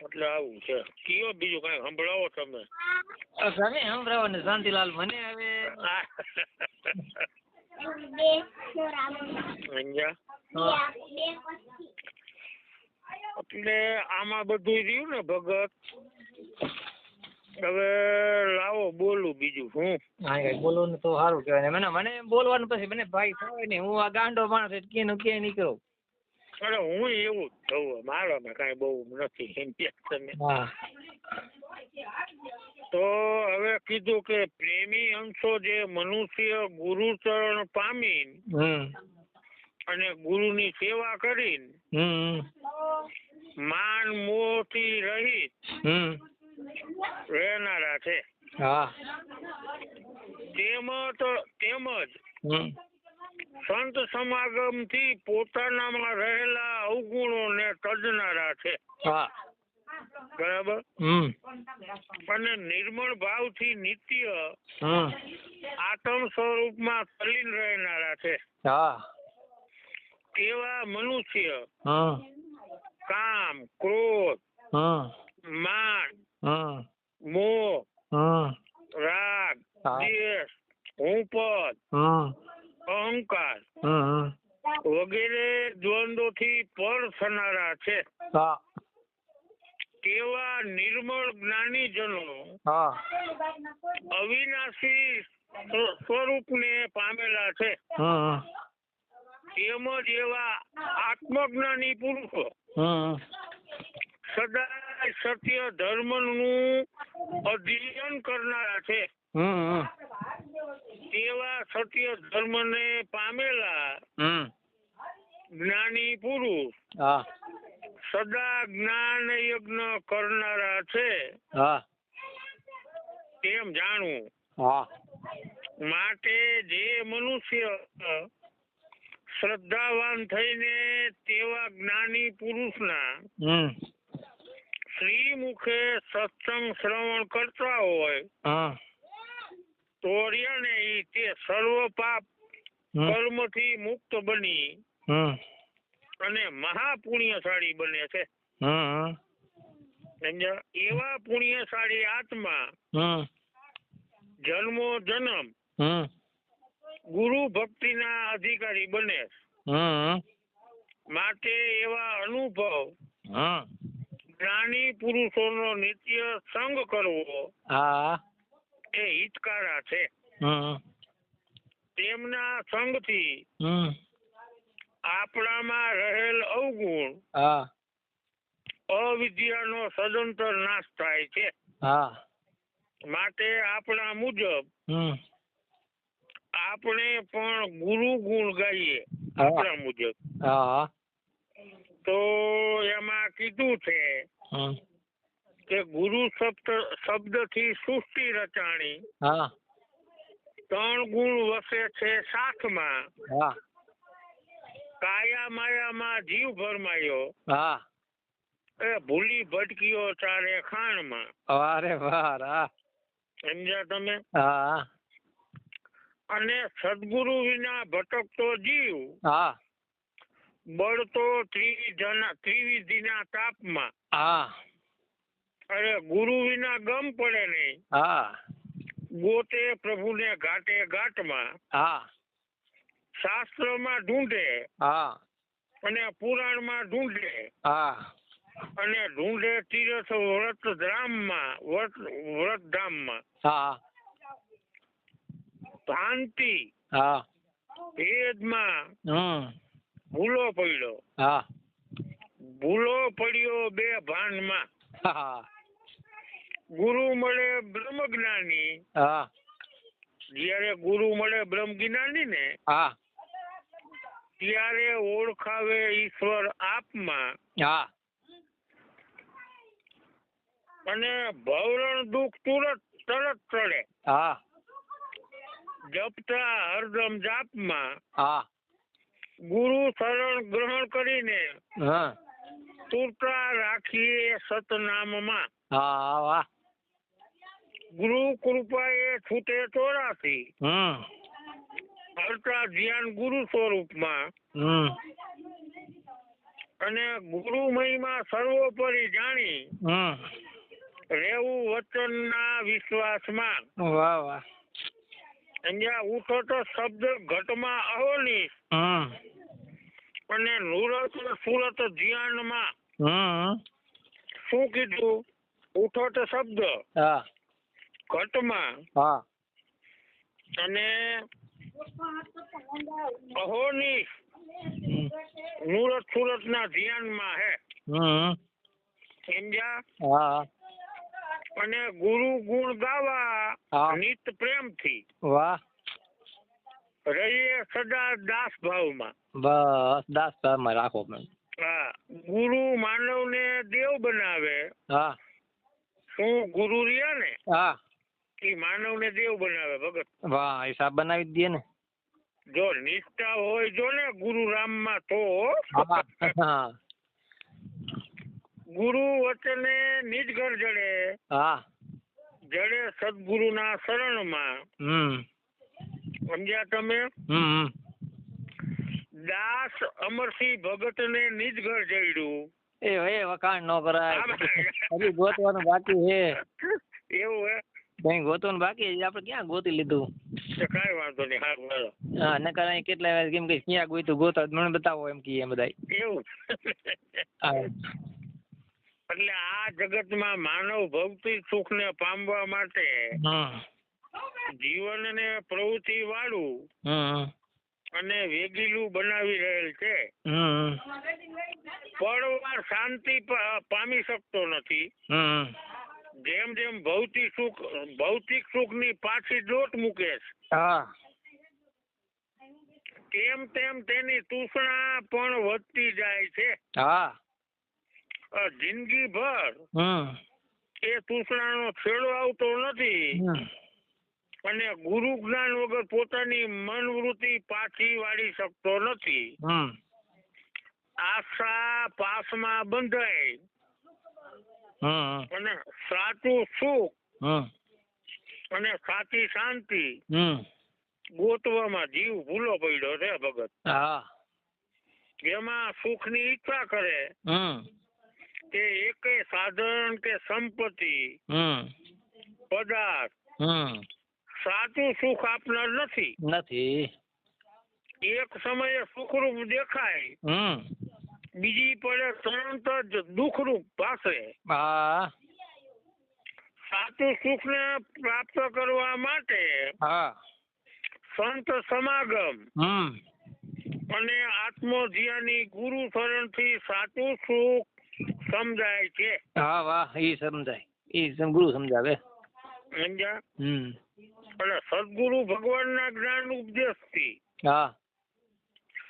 એટલે આવું છે. કયો બીજું કઈ સંભળાવો તમે. તમે સંભળાવો ને શાંતિલાલ. મને હવે એટલે આમાં બધું રહ્યું ને ભગત. હવે લાવો બોલું બીજું હું. હા કઈ બોલવું ને તો સારું કહેવાય. મને બોલવાનું પછી મને ભાઈ થાય ને હું આ ગાંડો માણસ ક્યાંય ક્યાંય નીકળું. અરે હું એવું જ થવું મારો ને કઈ બહુ નથી સમજ્યા તમે. હા તો હવે કીધું કે પ્રેમી અંશો જે મનુષ્ય ગુરુ ચરણ પામી અને ગુરુની સેવા કરીને માન મોહ થી રહિત રહેનારા છે. હા તેમજ સંત સમાગમ થી પોતાનામાં રહેલા અવગુણો ને તજનારા છે. હા બરાબર. અને નિર્મળ ભાવ થી નિત્ય આત્મ સ્વરૂપમાં તલીન રહેનારા છે. હા એવા મનુષ્ય કામ ક્રોધ માન મોહ રાગ દ્વેષ હુંપદ અહંકાર વગેરે દ્વંદ્વો થી પર થનારા છે. તેવા નિર્મળ જ્ઞાનીજનો અવિનાશી સ્વરૂપને પામેલા છે. તેમજ એવા આત્મજ્ઞાની પુરુષો સદા સત્ય ધર્મનું અધ્યયન કરનારા છે. તેવા સત્ય ધર્મને પામેલા જ્ઞાની પુરુષ સદા જ્ઞાન યજ્ઞ કરનારા છે. તેમ જાણવું. માટે જે મનુષ્ય શ્રદ્ધાવાન થઈને તેવા જ્ઞાની પુરુષના શ્રી મુખે સત્સંગ શ્રવણ કરતા હોય તો તે સર્વ પાપ કર્મથી મુક્ત બની અને મહાપુણ્યશાળી બને છે. એવા પુણ્યશાળી આત્મા જન્મો જન્મ ગુરુ ભક્તિના અધિકારી બને. માટે એવા અનુભવ જ્ઞાની પુરુષોનો નિત્ય સંગ કરવો એ હિતકારા છે. તેમના સંગથી આપણામાં રહેલ અવગુણ અવિદ્યાનો સદંતર નાશ થાય છે. માટે આપણા મુજબ આપણે પણ ગુરુ ગુણ ગાઈએ. આપણા મુજબ તો એમાં કીધું છે કે ગુરુ શબ્દ થી સૃષ્ટિ રચાણી. 3 ગુણ વસે છે સાથમાં. કાયા માયામાં જીવ ભરમાયો એ ભૂલી ભટક્યો ચારે ખાણમાં. સમજ્યા તમે. અને સદગુરુ વિના ભટકતો જીવ બળતો ત્રિવિધિના તાપમાં. અરે ગુરુ વિના ગમ પડે નહીં. ગોતે પ્રભુને ઘાટે ઘાટમાં. શાસ્ત્રમાં ઢૂંઢે અને પુરાણમાં ઢૂંઢે અને ઢૂંઢે તીર્થ વ્રતધામમાં. ભાંતિ ભેદમાં ભૂલો પડ્યો બે ભાનમાં. ગુરુ મળે બ્રહ્મ જ્ઞાની. જયારે ગુરુ મળે બ્રહ્મ જ્ઞાની ને ત્યારે ઓળખાવે ઈશ્વર આપમાં. અને ભવરણ દુઃખ તરત ટળે. જપતા હરદમ જાપમાં ગુરુ શરણ ગ્રહણ કરીને તુરતા રાખીએ સતનામમાં. ગુરુ કૃપાએ છૂટે ચોરાસી. હરતા ધ્યાન ગુરુ સ્વરૂપમાં. અને ગુરુ મહિમા સર્વોપરી જાણી રહેવું વચનના વિશ્વાસમાં. વાહ વાહ. અહીંયા ઉઠો તો શબ્દ ઘટમાં અહોની અને નુરત સુરત ધ્યાનમાં. શું કીધું? ઉઠો તો શબ્દ ઘટમાં અને અહોની નુરત સુરત ના ધ્યાનમાં હે. સમજ્યા? અને ગુરુ ગુણ ગાવા નિત પ્રેમથી. વાહ. રહીએ સદા દાસ ભાવમાં. બસ દાસ ભાવમાં રાખો. હા. ગુરુ માનવને દેવ બનાવે. શું ગુરુ રહ્યા ને એ માનવને દેવ બનાવે ભગત. વાહ, હિસાબ બનાવી જ દે ને. જો નિષ્ઠા હોય જો ને ગુરુ રામમાં તો ગુરુ વચને નિજ ઘર જડે. જડે સદગુરુના શરણમાં. સમજ્યા તમે? દાસ અમરસિંહ ભગતને નિજ ઘર જડ્યું. એ વખાણ નો કરાય. હજી ગોતવાનું બાકી છે. એવું હે? કઈ ગોતવાનું બાકી છે. આપણે ક્યાં ગોતી લીધું? કઈ વાંધો નહીં. હા, નકર અહીં કેટલા કેમ કે ક્યાં ગોતું ગોતો મને બતાવો એમ કીએ બધા. એવું? એટલે આ જગતમાં માનવ ભૌતિક સુખને પામવા માટે જીવનને પ્રવૃત્તિ વાળું અને વેગીલું બનાવી રહેલ છે. પળવાર શાંતિ પામી શકતો નથી. જેમ જેમ ભૌતિક સુખની પાછી દોટ મૂકે તેમ તેમ તેની તૃષ્ણા પણ વધતી જાય છે. જિંદગી ભર એ તૃષ્ણાનો છેડો આવતો નથી અને ગુરુ જ્ઞાન વગર પોતાની મનવૃત્તિ પાછી વાળી શકતો નથી. આશા પાસમાં બંધાય અને સાચું સુખ અને સાચી શાંતિ ગોતવામાં જીવ ભૂલો પડ્યો છે ભગત. એમાં સુખની ઈચ્છા કરે કે એક સાધન કે સંપત્તિ પદાર્થ સાચું સુખ આપનાર નથી. એક સમયે સુખરૂપ દેખાય બીજી પડે તરત જ દુઃખરૂપ ભાસે. સાચું સુખને પ્રાપ્ત કરવા માટે સંત સમાગમ અને આત્મધ્યાની ગુરુ શરણથી સાચું સુખ સમજાય છે. વાહ, એ સમજાય. એ ગુરુ સમજાવે. સમજ્યા? અને સદગુરુ ભગવાનના જ્ઞાન ઉપદેશથી.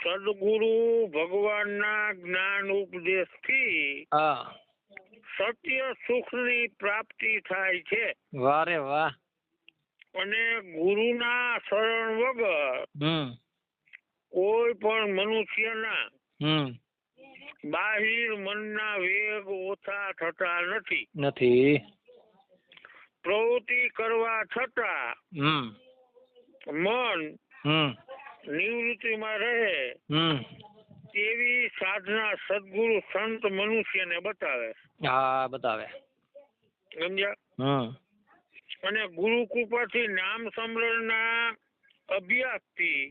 સદગુરુ ભગવાનના જ્ઞાન ઉપદેશથી સત્ય સુખની પ્રાપ્તિ થાય છે. વાહ રે વાહ. અને ગુરુના શરણ વગર કોઈ પણ મનુષ્યના બાહિર મનના વેગ ઓછા થતા નથી. પ્રવૃત્તિ કરવા છતાં મન નિવૃત્તિમાં રહે તેવી સાધના સદગુરુ સંત મનુષ્યને બતાવે. સમજ્યા? અને ગુરુ કૃપાથી નામ સ્મરણના અભ્યાસથી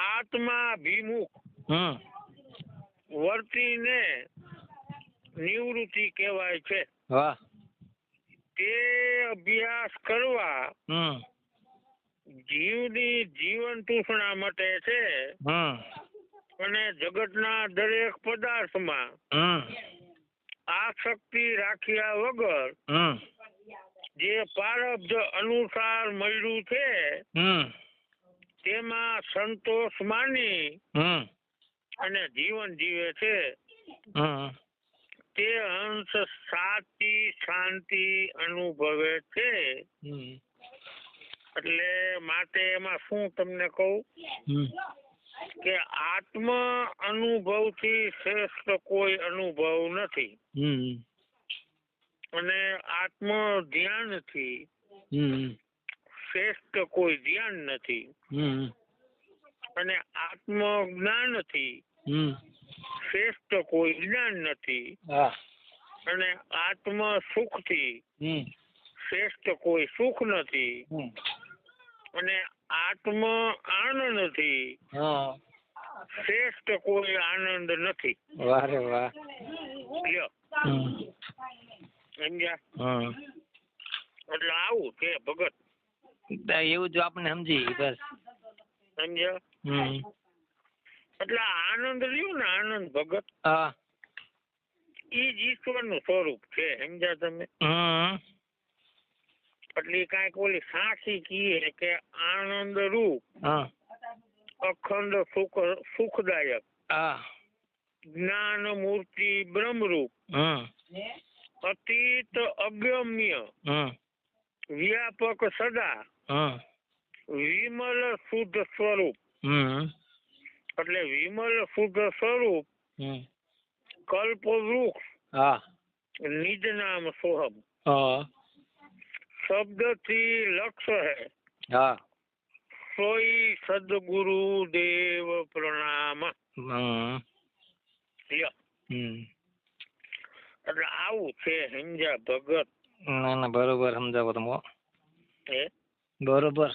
આત્માભિમુખ વર્તીને નિવૃત્તિ કહેવાય છે. તે અભ્યાસ કરવા જીવની જીવન તૃષ્ણા મટે છે અને જગતના દરેક પદાર્થમાં આસક્તિ રાખ્યા વગર જે પ્રારબ્ધ અનુસાર મળ્યું છે તેમાં સંતોષ માની અને જીવન જીવે છે. તે હંસ સાચી શાંતિ અનુભવે છે. એટલે માટે એમાં શું તમને કહું કે આત્મ અનુભવથી શ્રેષ્ઠ કોઈ અનુભવ નથી અને આત્મ ધ્યાનથી શ્રેષ્ઠ કોઈ ધ્યાન નથી અને આત્મ જ્ઞાનથી શ્રેષ્ઠ કોઈ જ્ઞાન નથી હા અને આત્મ સુખથી શ્રેષ્ઠ કોઈ સુખ નથી અને આત્મ આનંદથી શ્રેષ્ઠ કોઈ આનંદ નથી. વાહ રે વાહ. લ્યો સમજ્યા? એટલે આવું છે ભગત. એવું જો આપણે સમજી બસ સમજ્યા? એટલે આનંદ લ્યો ને આનંદ ભગત, હા ઈ જ ઈશ્વરનું સ્વરૂપ છે. સમજ્યા તમે? એટલે કાંઈક ઓલી સાચી કીએ કે આનંદ રૂપ અખંડ સુખદાયક જ્ઞાન મૂર્તિ બ્રહ્મરૂપ અતીત અગમ્ય વ્યાપક સદા વિમલ શુદ્ધ સ્વરૂપ. એટલે વિમલ શુદ્ધ સ્વરૂપ કલ્પ વૃક્ષ નિજ નામ સોહમ શબ્દ થી લક્ષ્ય હે સોઈ સદગુરુ દેવ પ્રણામ. એટલે આવું છે. સમજ્યા ભગત? ના ના બરોબર સમજાવો તમે. હે બરોબર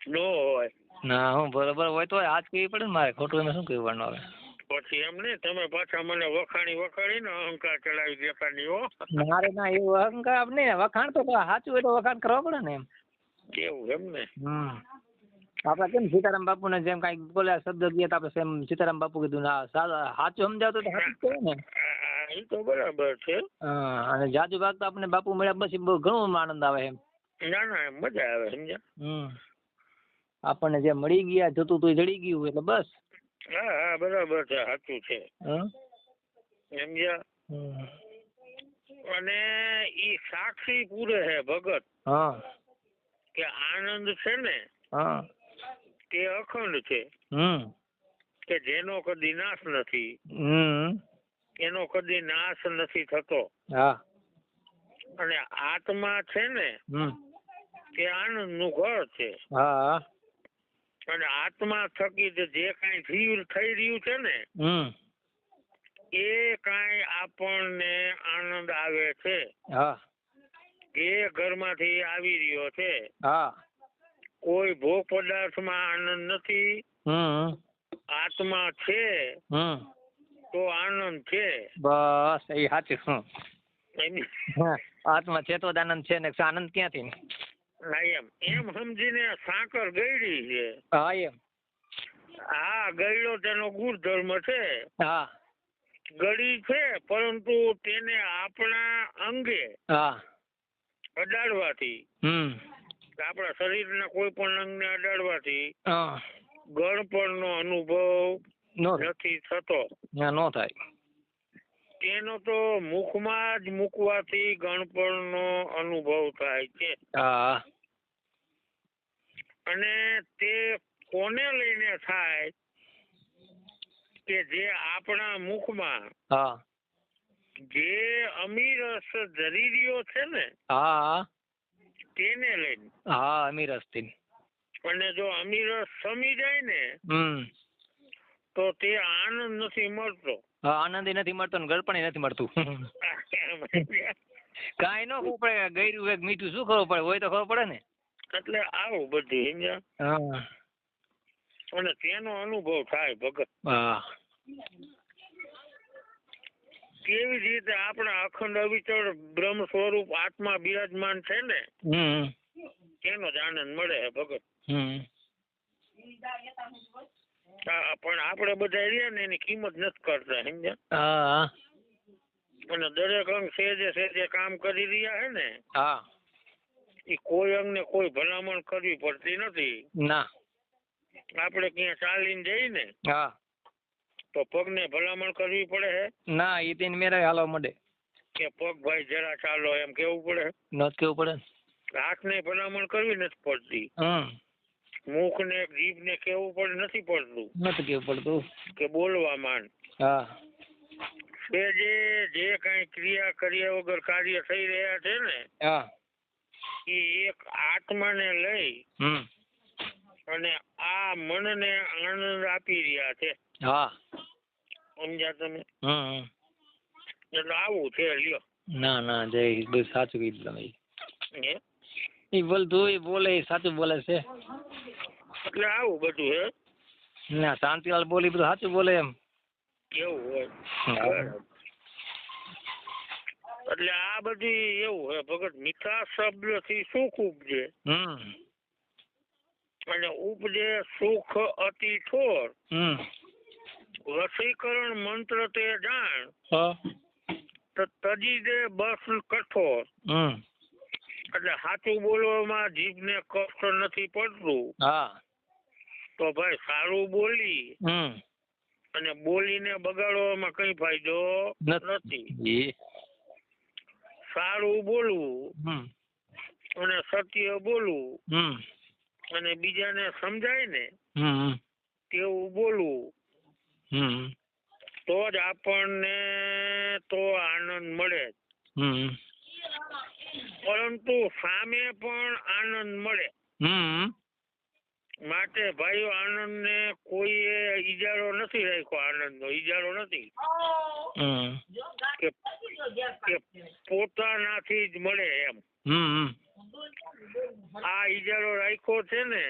નો હોય ના હું બરોબર હોય તો આજ કેવી પડે ને મારે, ખોટું એમાં શું કહેવાનું આવે. પછી એમ ને તમે પાછા મને વખાણી ને અહંકાર ચલાવી દેતા નહીં હો. મારે ના એવું અહંકાર આપણે વખાણ તો સાચું હોય તો વખાણ કરવા પડે ને એમ. કેવું એમ ને? આપડે કેમ સીતારામ બાપુ ને જેમ કઈક બોલ્યા શબ્દ ગયા આપડે સેમ સીતારામ બાપુ કીધું ના સાચું સમજાવતો તો સાચું કહે ને. એ તો બરાબર છે. અને જાજુ ભાગ તો આપણે બાપુ મળ્યા પછી બહુ ઘણો આનંદ આવે એમ. ના ના મજા આવે. સમજ્યા? આપણને જે મળી ગયા જતું તો જડી ગયું એટલે બસ. હા હા બરાબર છે, સાચું છે. સમજ્યા? અને ઈ સાક્ષી પૂરે હે ભગત કે આનંદ છે ને તે અખંડ છે કે જેનો કદી નાશ નથી, એનો કદી નાશ નથી થતો. અને આત્મા છે ને તે આનંદ નું ઘર છે. અને આત્મા થકી જે કઈ થઈ રહ્યું છે ને એ કઈ આપણને આનંદ આવે છે. એ ઘરમાંથી આવી રહ્યો છે. કોઈ ભોગ પદાર્થમાં આનંદ નથી. આત્મા છે તો આનંદ છે. બસ એ સાચું. આત્મા છે તો આનંદ છે ને આનંદ ક્યાંથી? એમ સમજીને સાકર ગયડી છે. હા ગયડો તેનો ગુણધર્મ છે. ગળી છે પરંતુ તેને આપણા અંગે અડાડવાથી, આપણા શરીરના કોઈ પણ અંગને અડાડવાથી ગળપણ નો અનુભવ નથી થતો. નો થાય. તેનો તો મુખમાં જ મૂકવાથી ગણપણ નો અનુભવ થાય છે. અને તે કોને લઈને થાય કે જે આપણા મુખમાં જે અમીરસ જરી રહ્યો છે ને તેને લઈને. અમીરસ થી. અને જો અમીરસ સમી જાય ને તો તે આનંદ નથી મળતો. આનંદ નથી મળતો ને ગળપણ નથી મળતું. કાઈ ન ખબર પડે ગયરું એક મીઠું શું ખબર પડે, હોય તો ખબર પડે ને. એટલે આવું બધું સમજ્યા? અને તેનો અનુભવ થાય ભગત. કેવી રીતે આપણા અખંડ અવિચળ બ્રહ્મ સ્વરૂપ આત્મા બિરાજમાન છે ને તેનો જ આનંદ મળે ભગત. પણ આપણે બધા રહ્યા ને એની કિંમત નથી કરતા. સમજ્યા? અને દરેક અંગ સેજે કામ કરી રહ્યા હે ને એ કોઈ અંગ ને કોઈ ભલામણ કરવી પડતી નથી. આપણે ક્યાં ચાલીને જઈએ ને તો પગ ને ભલામણ કરવી પડે હે ના? એ તેને મેરા હાલવા મળે કે પગ ભાઈ જરા ચાલો એમ કેવું પડે? નથી કેવું પડે. હાથ ને ભલામણ કરવી નથી પડતી. મુખ ને જીભ ને કેવું પડે નથી પડતું. નથી કેવું પડતું કે બોલવા માંડ. જે કઈ ક્રિયા કર્યા વગર કાર્ય થઈ રહ્યા છે ને એ એક આત્માને લઈ અને આ મનને આનંદ આપી રહ્યા છે. સમજ્યા તમે? હમ. એટલે આવું છે લ્યો. ના ના જય બધું સાચું કીધું તમે. હે એ બોલતું એ બોલે એ સાચું બોલે છે. એટલે આવું બધું હે. ના શાંતિલાલ બોલી બધું સાચું બોલે એમ. એવું હોય. બરાબર. એટલે આ બધી એવું હે ભગત, મીઠા શબ્દ થી સુખ ઉપજે. અને ઉપજે સુખ અતિ ઠોર. વશીકરણ મંત્ર તે જાણ. તો તજી દે બસ કઠોર. એટલે સાચું બોલવામાં જીભને કષ્ટ નથી પડતું. તો ભાઈ સારું બોલી અને બોલીને બગાડવામાં કઈ ફાયદો નથી. સારું બોલવું અને સત્ય બોલવું અને બીજાને સમજાય ને તેવું બોલવું, તો જ આપણને તો આનંદ મળે. પરંતુ સામે પણ આનંદ મળે. માટે ભાઈઓ આનંદ ને કોઈએ ઈજારો નથી રાખ્યો. આનંદ નો ઈજારો નથી કે પોતાનાથી જ મળે એમ. આ ઈજારો રાખ્યો છે ને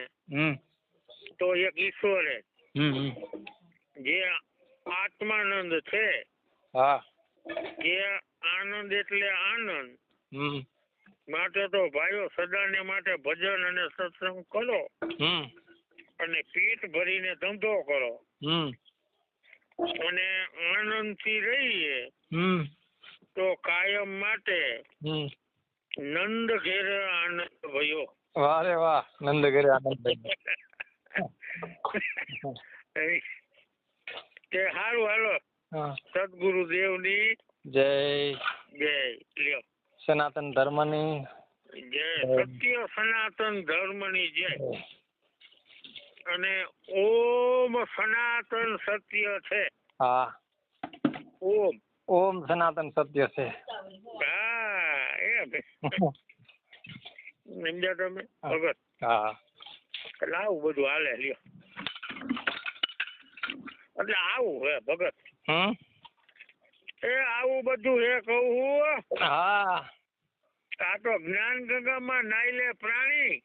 તો એક ઈશ્વરે, જે આત્માનંદ છે, જે આનંદ એટલે આનંદ. માટે તો ભાઈઓ સદાને માટે ભજન અને સત્સંગ કરો અને પેટ ભરીને ધંધો કરો અને આનંદ થી રહીએ તો કાયમ માટે નંદ ઘેર આનંદ ભયો. વાહ રે વાહ, નંદ ઘેર આનંદ ભયો. તે સારું હાલો. સદગુરુ દેવની જય. જય. લ્યો સનાતન ધર્મની જય. સત્ય સનાતન ધર્મની જય. અને ઓમ સનાતન સત્ય છે. ઓમ ઓમ સનાતન સત્ય છે. હા એમ સમજ્યા તમે ભગત? એટલે આવું બધું હાલે લ્યો. એટલે આવું હે ભગત. એ આવું બધું હે કહું. આ તો જ્ઞાન ગંગામાં નાઈ લે પ્રાણી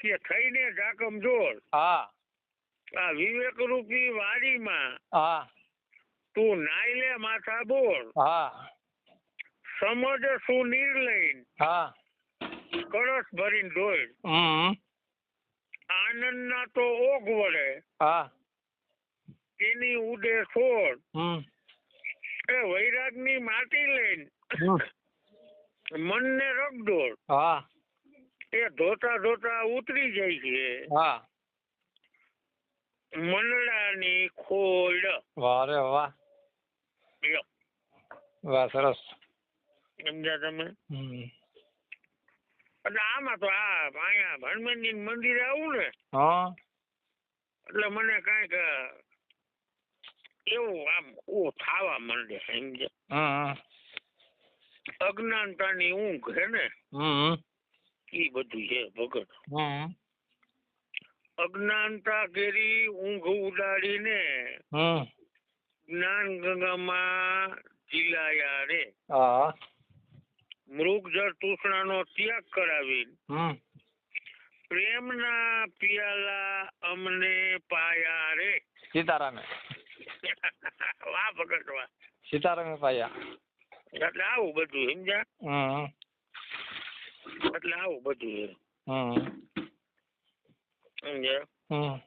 કે થઈને જાકમ જોર. આ વિવેક રૂપી વાડીમાં તું નાઈ લે માથા બોર. સમજ શું નીર લઈને કળશ ભરીને ઢોળ. આનંદ ના તો ઓગ વળે એની ઉડે છોડ. એ વૈરાગ ની માટી લઈને મનને રગડોળ. એ ધોતા ધોતા ઉતરી જાય છે મનડાની ખોડ. વાહ રે વાહ, વાહ સરસ. સમજ્યા તમે? એટલે આમાં તો અહીંયા હનુમાનજી મંદિરે આવું ને એટલે મને કઈક એવું આમ થાવા માંડે. સમજ્યા? અજ્ઞાનતાની ઊંઘ હે ને એ બધું છે ભગત. અજ્ઞાનતા કેરી ઊંઘ ઉડાડીને જ્ઞાન ગંગામાં જીલાયા રે. મૃગ જળ તૃષ્ણાનો ત્યાગ કરાવી પ્રેમના પિયાલા અમને પાયા રે. સીતારામે. વાહ ભગત વાહ. સીતારામે પાયા. એટલે આવું બધું સમજ્યા? એટલે આવું બધું સમજ્યા?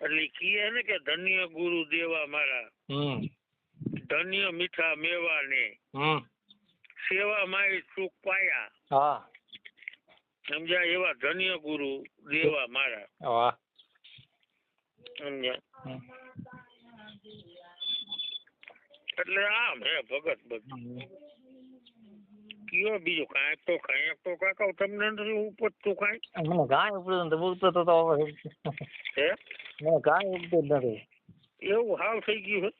એટલે કીએ ને કે ધન્ય ગુરુ દેવા મારા, ધન્ય મીઠા મેવા ને સેવા માય સુખ પાયા. સમજ્યા? એવા ધન્ય ગુરુ દેવા મારા. સમજ્યા? એટલે આમ હે ભગત બધું. કયો બીજું કાંઈક તો કાકા તમને નથી ઉપજતું કાંઈ? મને કાંઈ ઉપજતું બોલતો તો હે મને કાંઈ ઉપજતું નથી. એવું હાવ થઈ ગયું છે?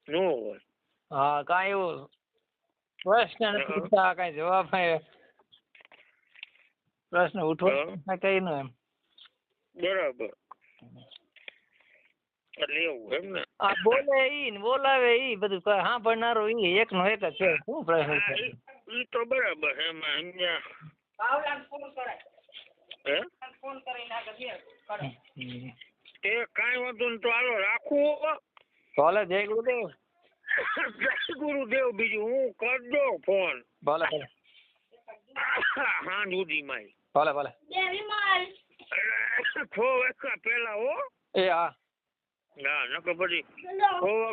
નો હોય. કાંઈ એવું પ્રશ્ન નથી પૂછતા, કાંઈ જવાબ પ્રશ્ન ઉઠો કઈ નો એમ. બરાબર. એટલે એવું એમ ને આ બોલે ઈ ને બોલાવે ઈ બધું સાંભળનારો ઈ એકનો એક જ છે શું પ્રશ્ન છે ઈ તો બરાબર છે એમાં સમજ્યા હે એ કાંઈ વાંધો નહીં તો હાલો રાખવું ભલે જય ગુરુદેવ જય ગુરુદેવ બીજું હું કરજો ફોન ભલે ભલે હા સુધીમાં ભલે ભલે 6 વાગ્યા પહેલા હો એ હા ના નકર પછી 6 વાગ્યા